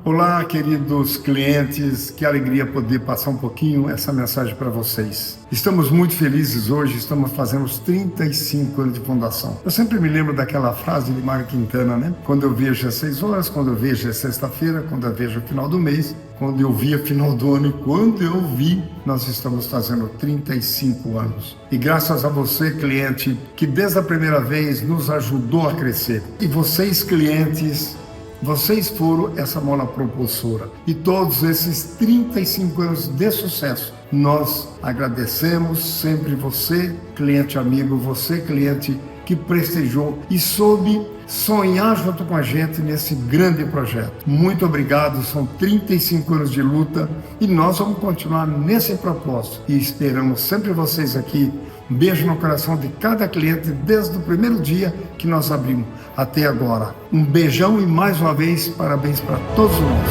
Olá, queridos clientes, que alegria poder passar um pouquinho essa mensagem para vocês. Estamos muito felizes hoje, estamos fazendo os 35 anos de fundação. Eu sempre me lembro daquela frase de Mário Quintana, né? Quando eu vejo às 6 horas, quando eu vejo às sexta-feira, quando eu vejo o final do mês, quando eu vi a final do ano e quando eu vi, nós estamos fazendo 35 anos. E graças a você, cliente, que desde a primeira vez nos ajudou a crescer. E vocês, clientes, vocês foram essa mola propulsora. E todos esses 35 anos de sucesso, nós agradecemos sempre você, cliente amigo, você, cliente que prestigiou e soube sonhar junto com a gente nesse grande projeto. Muito obrigado, são 35 anos de luta e nós vamos continuar nesse propósito. E esperamos sempre vocês aqui. Um beijo no coração de cada cliente desde o primeiro dia que nós abrimos até agora. Um beijão e mais uma vez, parabéns para todos nós.